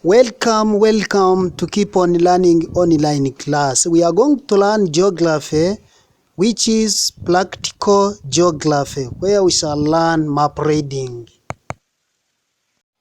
Welcome to Keep on Learning online class. We are going to learn geography, which is practical geography, where we shall learn map reading.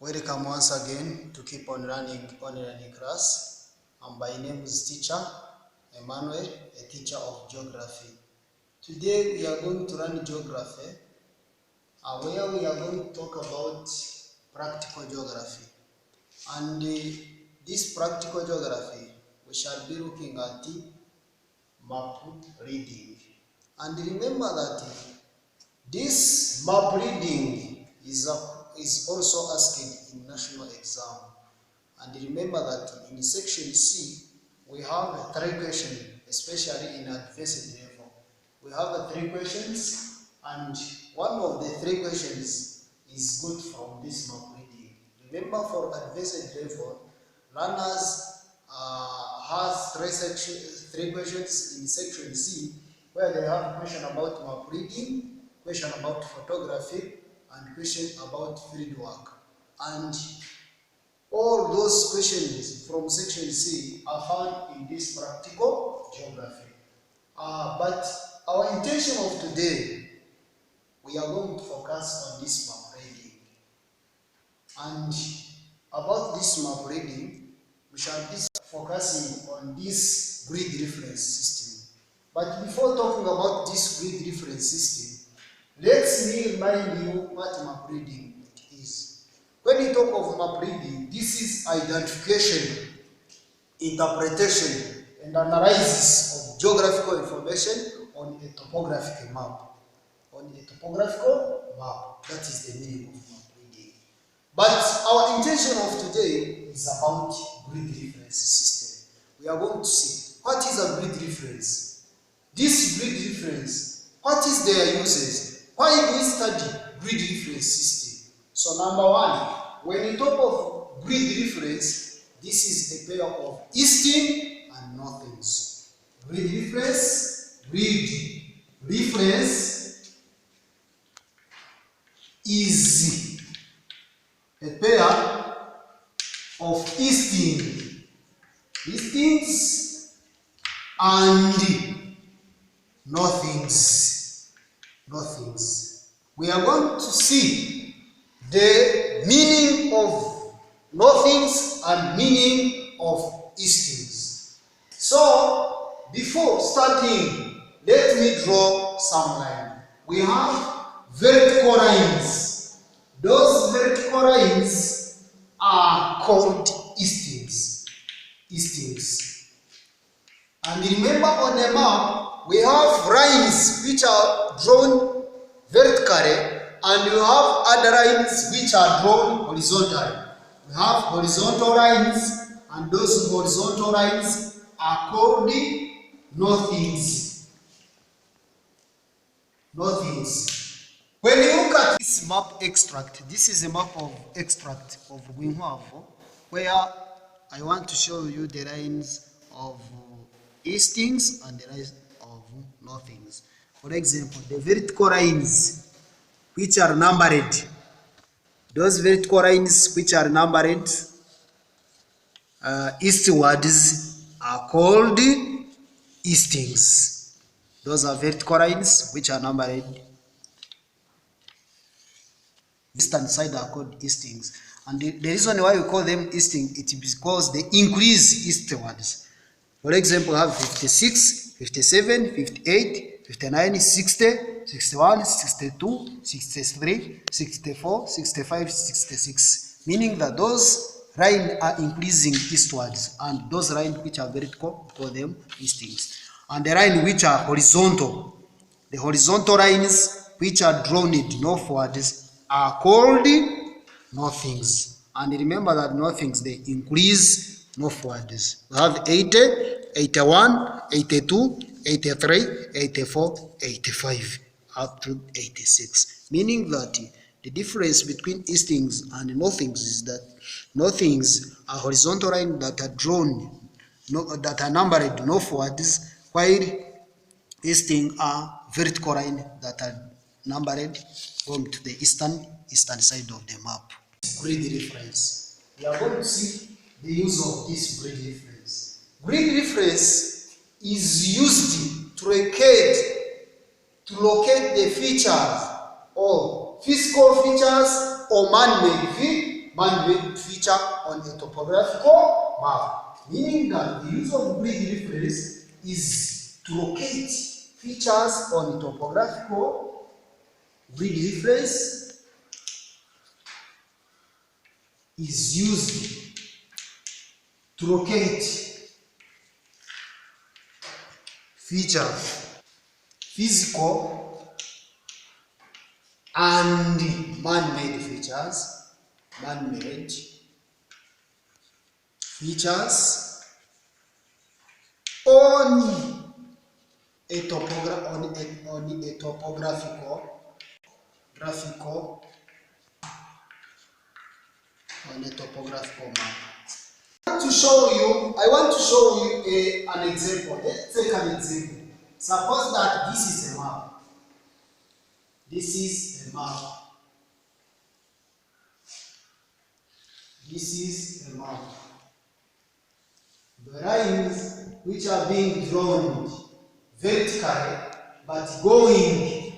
Welcome once again to Keep on Learning online class. My name is Teacher Emmanuel, a teacher of geography. Today we are going to learn geography, where we are going to talk about practical geography. And this practical geography, we shall be looking at the map reading. And remember that this map reading is also asked in national exam. And remember that in section C, we have 3 questions, especially in advanced level. We have 3 questions, and one of the 3 questions is good from this map reading. Remember, for advanced level, learners has 3 questions in section C, where they have a question about map reading, question about photography, and question about field work. And all those questions from section C are found in this practical geography. But our intention of today, we are going to focus on this map reading. And about this map reading, we shall be focusing on this grid reference system. But before talking about this grid reference system, let me remind you what map reading is. When we talk of map reading, this is identification, interpretation, and analysis of geographical information on a topographical map. That is the meaning of map reading. But our intention of today is about grid reference system. We are going to see what is a grid reference. This grid reference, what is their uses? Why do we study grid reference system? So number 1, when you talk of grid reference, this is a pair of easting and northings. Grid reference is a pair of eastings and northings. We are going to see the meaning of northings and meaning of eastings. So, before starting, let me draw some line. We have vertical lines. Those vertical lines are called eastings. And remember, on the map, we have lines which are drawn vertically, and you have other lines which are drawn horizontally. We have horizontal lines, and those horizontal lines are called northings. When you look at this map extract, this is a map of extract of Gwinhwavo, where I want to show you the lines of eastings and the lines of northings. For example, the vertical lines which are numbered, those vertical lines which are numbered eastwards are called eastings. Those are vertical lines which are numbered eastern side are called eastings. And the reason why we call them easting, it is because they increase eastwards. For example, we have 56, 57, 58, 59, 60, 61, 62, 63, 64, 65, 66. Meaning that those lines are increasing eastwards, and those lines which are vertical, we call them eastings. And the lines which are horizontal, the horizontal lines which are drawn northwards are called northings. And remember that northings, they increase northwards. We have 80, 81, 82, 83, 84, 85, up to 86. Meaning that the difference between eastings and northings is that northings are horizontal lines that are drawn, that are numbered northwards, while easting are vertical lines that are numbered from to the eastern side of the map. Grid reference. We are going to see the use of this grid reference. Grid reference is used to locate the features or physical features or man-made feature on a topographical map. Meaning that the use of grid reference is to locate features on a topographical grid reference is used to locate features, physical and man-made features, on a topographical map. I want to show you an example. Let's take an example. Suppose that this is a map. This is a map. The lines which are being drawn vertically but going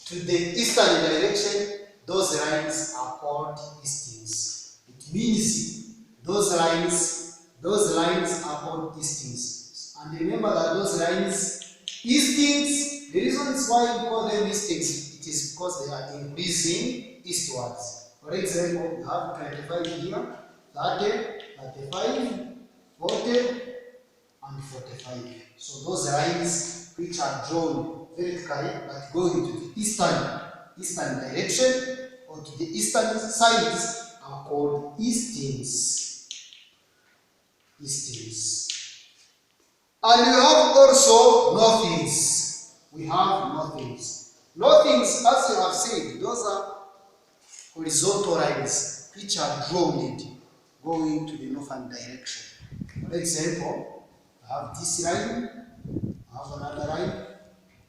to the eastern direction, those lines are called eastings. It means those lines are called eastings. And remember that those lines, eastings, the reasons why we call them eastings, it is because they are increasing eastwards. For example, we have 25 here, 30, 35, 40, and 45. So those lines which are drawn vertically but going to the eastern direction or to the eastern sides are called eastings. And we have also northings. Northings, as you have said, those are horizontal lines which are drawn going to the northern direction. For example, I have this line, I have another line,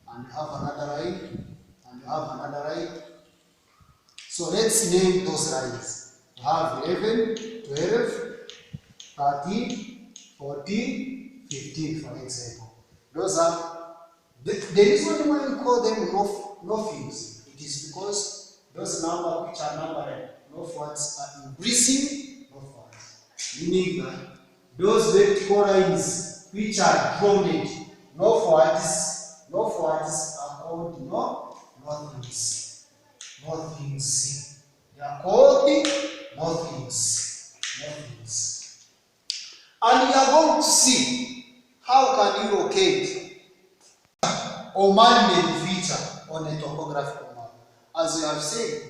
and I have another line, and I have another line. So let's name those lines. We have 11, 12, 13, 14, 15, for example. Those are the reason why we call them northings. It is because those numbers which are numbered northwards are increasing northwards. Meaning that those vertical lines which are drawn northwards are called northings. They are called northings. And we are going to see how can you locate or man-made feature on a topographical map. As we have said,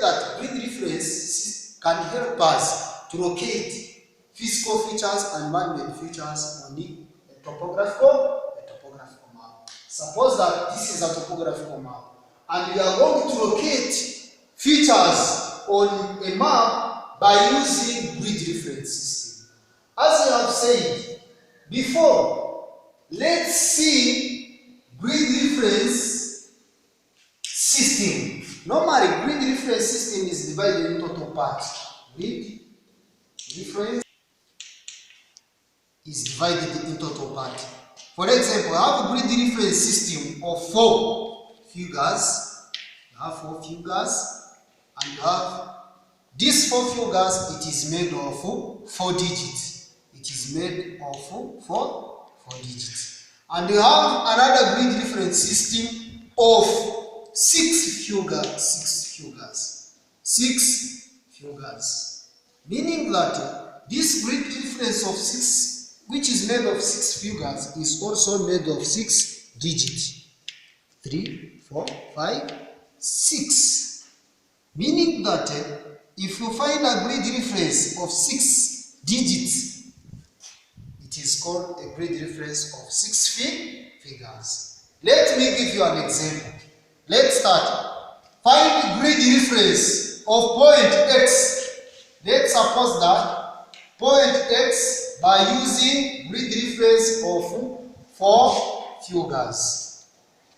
that grid reference can help us to locate physical features and man-made features on a topographical map. Suppose that this is a topographical map, and we are going to locate features on a map by using grid reference system. As I have said before, let's see grid reference system. Normally, grid reference system is divided into two parts. Grid reference is divided into two parts. For example, I have a grid reference system of 4 figures. You have 4 figures, and you have these 4 figures. It is made of 4 digits. And you have another grid reference system of 6 figures. Meaning that this grid reference of 6, which is made of 6 figures, is also made of 6 digits. 3, 4, 5, 6. Meaning that if you find a grid reference of 6 digits, it is called a grid reference of 6 figures. Let me give you an example. Let's start. Find the grid reference of point X. Let's suppose that point X by using grid reference of 4 figures.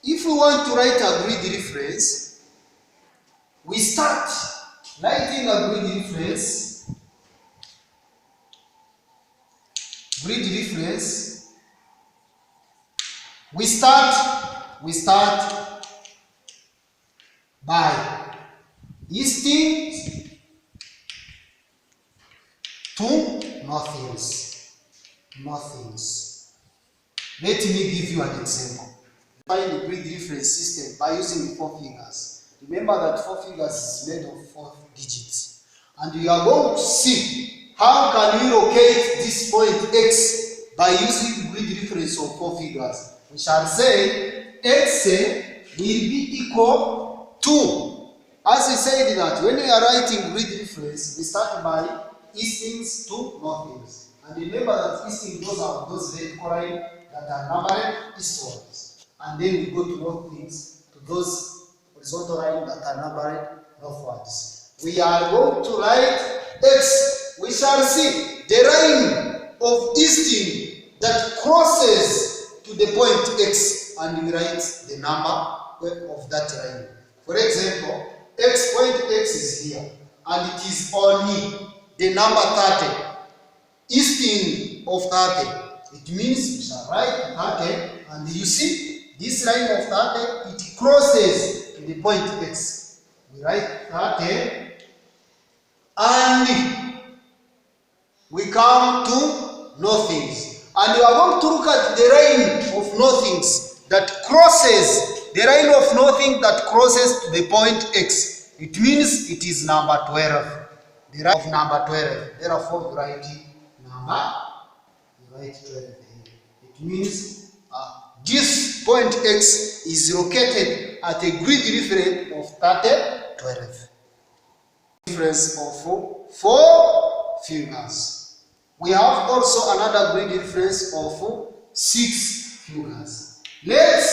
If we want to write a grid reference, we start writing a grid reference grid reference, we start by easting to nothings. Let me give you an example. Find the grid reference system by using 4 figures. Remember that 4 figures is made of 4 digits. And we are going to see how can we locate this point x by using grid reference of 4 figures. We shall say x will be equal to, as we said that when we are writing grid reference, we start by eastings to northings. And remember that easting, those are those vertical lines that are numbered eastwards. And then we go to northings, to those horizontal lines that are numbered northwards. We are going to write x. We shall see the line of easting that crosses to the point x, and we write the number of that line. For example, point x is here, and it is only the number 30, easting of 30. It means we shall write 30, and you see this line of 30, it crosses to the point x. We write 30, and we come to nothings. And we are going to look at the line of nothings that crosses, the line of nothing that crosses to the point x. It means it is number 12. The line of number 12. Therefore, we write number, we write 12 here. It means this point x is located at a grid reference of 12. Reference of 4 figures. We have also another grid reference of 6 figures. Let's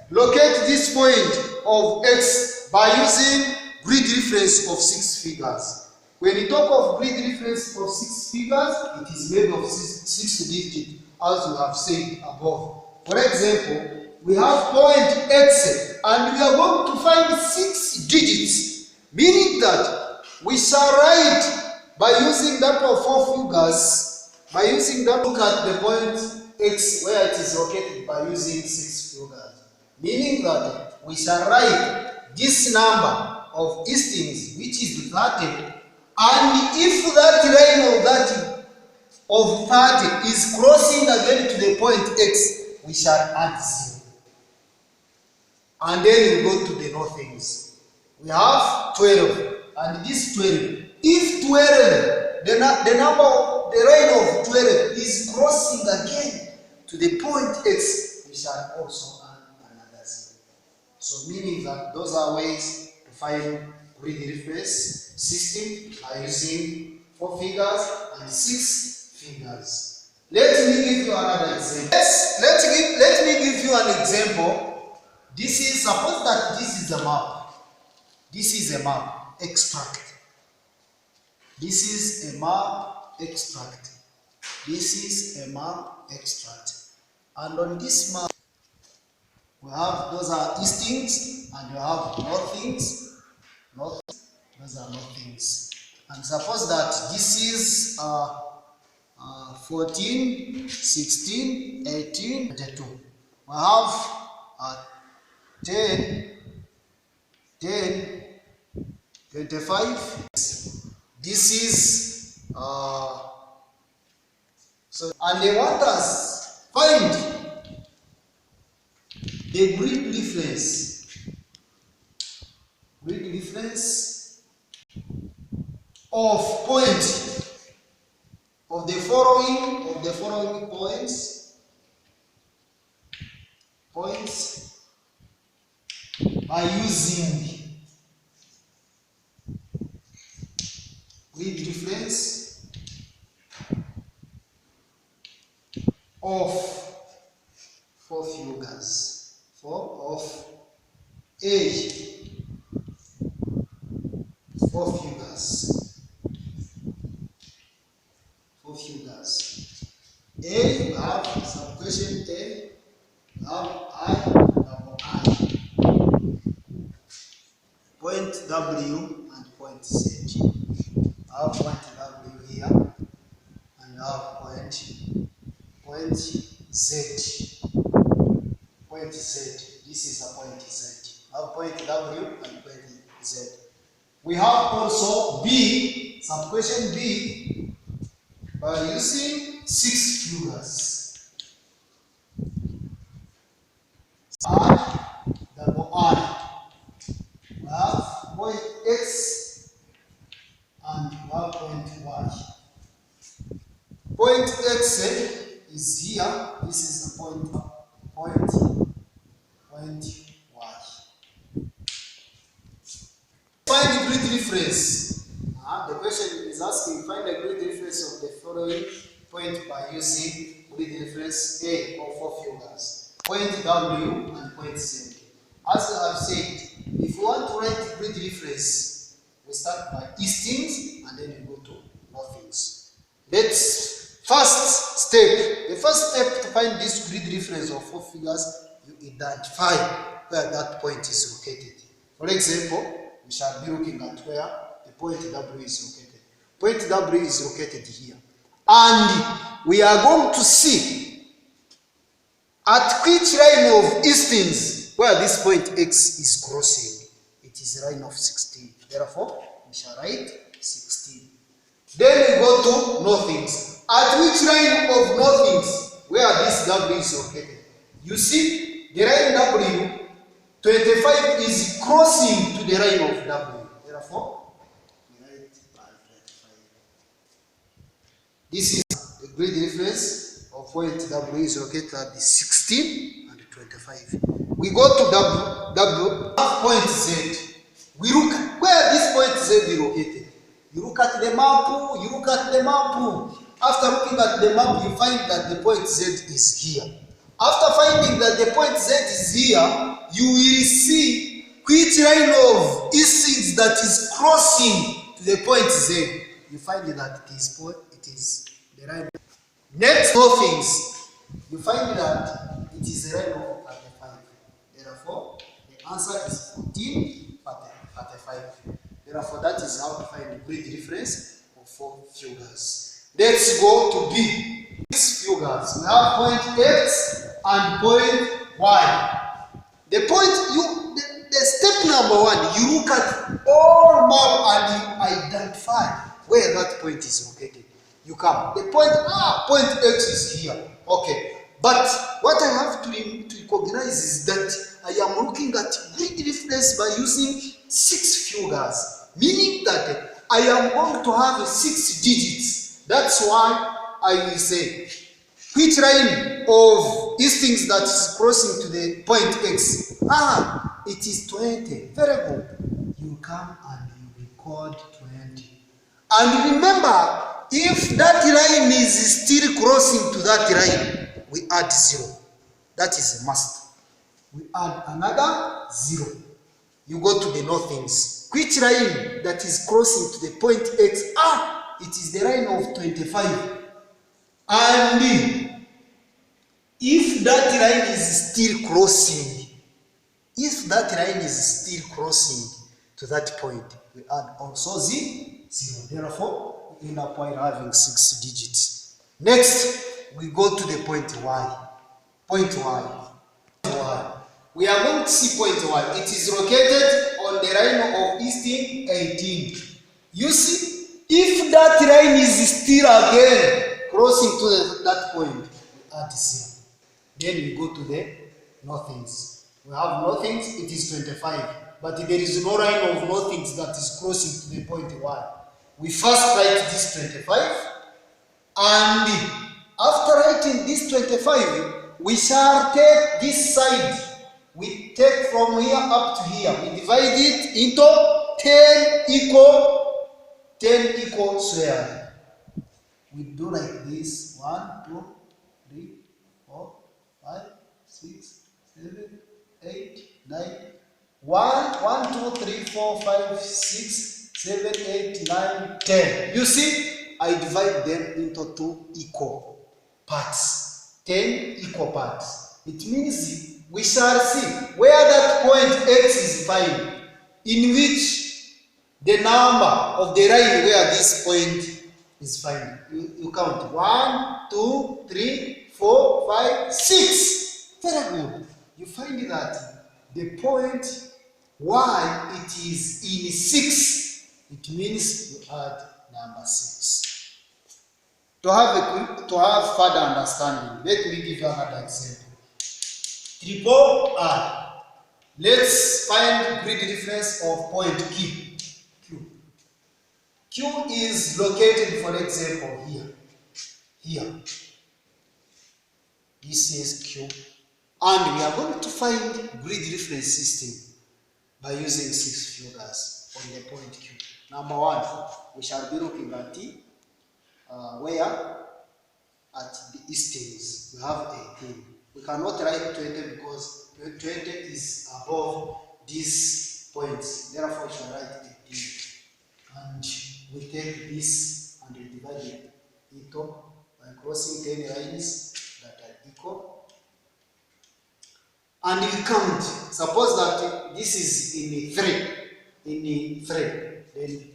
locate this point of x by using grid reference of 6 figures. When we talk of grid reference of 6 figures, it is made of 6 digits, as we have said above. For example, we have point x, and we are going to find 6 digits, meaning that we shall write by using that of 4 figures, by using that, look at the point x where it is located by using 6 figures, meaning that we shall write this number of eastings, which is 30, and if that line of 30 is crossing again to the point x, we shall add 0. And then we go to the nothings. We have 12, and this 12, if 12, the line of 12 is crossing again to the point x, we shall also add another 0. So meaning that those are ways to find grid reference system by using 4 figures and 6 figures. Let me give you another example. Let me give you an example. This is, suppose that this is a map. This is a map extract. This is a map extract. This is a map extract. And on this map, we have, those are eastings, and you have northings. Those are nothings. And suppose that this is 14, 16, 18, 22. We have 10, 25. This is so, and they want us find the grid reference of point of the following points by using grid reference of 4 figures of A. 4 figures. A, we have subquestion A, we have I, double I. Point W and point Z. I have point W here, and I have point Z. Point Z. This is a point Z. We have point W and point Z. We have also B, subquestion B, by using 6 figures. I, double I. We have point X and we have point Y. Point X is here. This is the point Y. Find the grid reference. The question is asking find the grid reference of the following point by using grid reference A of 4 figures. Point W and point Z. As I have said, if you want to write grid reference, we start by Eastings and then we go to Northings. Let's first step. The first step to find this grid reference of 4 figures, you identify where that point is located. For example, we shall be looking at where the point W is located. Point W is located here. And we are going to see at which line of Eastings where this point X is crossing. It is a line of 16. Therefore, we shall write 16. Then we go to Northings. At which line of Northings where this W is located? You see, the line W, 25 is crossing to the line of W. Therefore, we write 25. This is the grid reference of point W is located at the 16 and 25. We go to W, point Z. We look where this point Z is located. You look at the map, After looking at the map, you find that the point Z is here. After finding that the point Z is here, you will see which line of Eastings that is crossing to the point Z. You find that it is the line. Next, Northings. You find that it is the line of 35. Therefore, the answer is 14, 35. Therefore, that is how to find the grid reference of 4 figures. Let's go to B. 6 figures. We have point X and point Y. The step number 1, you look at all map and you identify where that point is located. You come. The point X is here. Okay. But what I have to recognize is that I am looking at grid reference by using 6 figures, meaning that I am going to have 6 digits. That's why I will say which line of Eastings that is crossing to the point X. It is 20. Very good. You come and you record 20. And remember, if that line is still crossing to that line, we add 0. That is a must. We add another 0. You go to the Northings. Which line that is crossing to the point X? It is the line of 25. And if that line is still crossing, to that point, we add also 0. Therefore, we end up having 6 digits. Next, we go to the point Y. Point Y. We are going to see point Y. It is located on the line of Easting 18. You see, if that line is still again crossing to that point, we add 0. Then we go to the Northings. We have Northings, it is 25. But there is no line of Northings that is crossing to the point Y. We first write this 25. And after writing this 25, we shall take this side. We take from here up to here. We divide it into 10 equal squares. We do like this. 1, 2, 3, 4, 5, 6, 7, 8, 9. 1, 2, 3, 4, 5, 6, 7, 8, 9, 10. You see, I divide them into 2 equal parts. 10 equal parts. It means we shall see where that point X is found, in which the number of the line where this point is found. You count 1, 2, 3, 4, 5, 6. Very good. You find that the point Y, it is in 6. It means you add number 6. To have further understanding, let me give you another example. Triple R. Let's find grid reference of point Q. Q is located, for example, here. This is Q. And we are going to find grid reference system by using 6 figures on the point Q. Number 1, we shall be looking at where at the eastings we have 18. We cannot write 20 because 20 is above these points. Therefore, we shall write 18. And we take this and we divide it by crossing 10 lines that are equal. And we count. Suppose that this is in 3. Then we put a 3.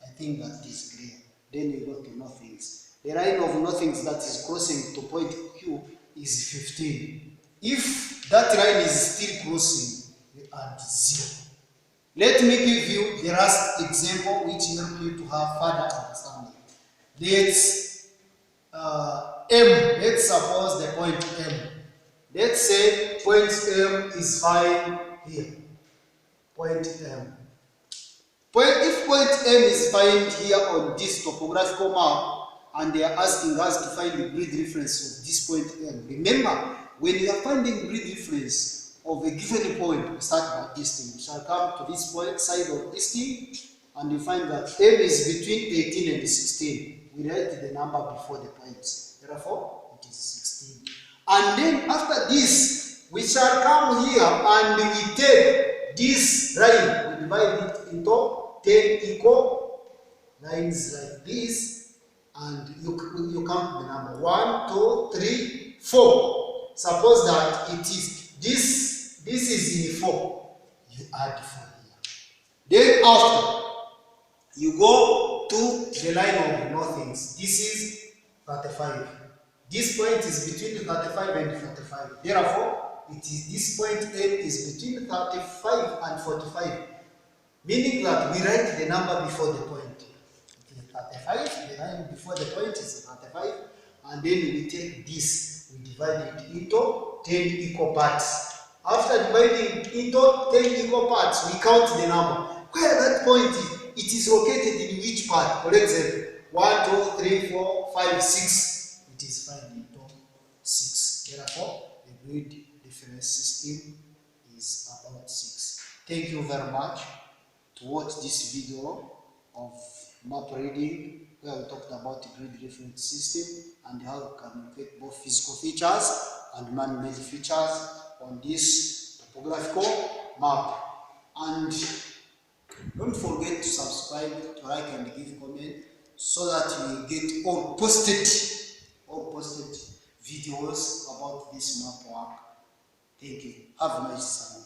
I think that is clear. Then we go to nothings. The line of nothings that is crossing to point Q is 15. If that line is still crossing, we add 0. Let me give you the last example which will help you to have further understanding. Let's M. Let's suppose the point M. Let's say point M is fine here. Point M. If point M is found here on this topographical map, and they are asking us to find the grid reference of this point M, remember, when you are finding grid reference of a given point, we start by easting. We shall come to this point, side of easting, and you find that M is between 18 and 16. We write the number before the point. Therefore, it is 16. And then after this, we shall come here and we take this line, we divide it into 10 equal lines like this, and you count the number 1, 2, 3, 4. Suppose that it is this is in 4. You add 4 here. Then after you go to the line of nothings. This is 35. This point is between 35 and 45. Therefore, this point M is between 35 and 45. Meaning that we write the number before the point. It is 35, the line before the point is 35, and then we take this, we divide it into 10 equal parts. After dividing into 10 equal parts, we count the number. Where that point is, it is located in which part? For example, 1, 2, 3, 4, 5, 6. It is found into 6. Therefore, the grid reference system is about 6. Thank you very much to watch this video of map reading, where we talked about the grid reference system and how we communicate both physical features and man-made features on this topographical map. And don't forget to subscribe, to like and give comment, so that you will get all posted videos about this map work. Thank you. Have a nice summer.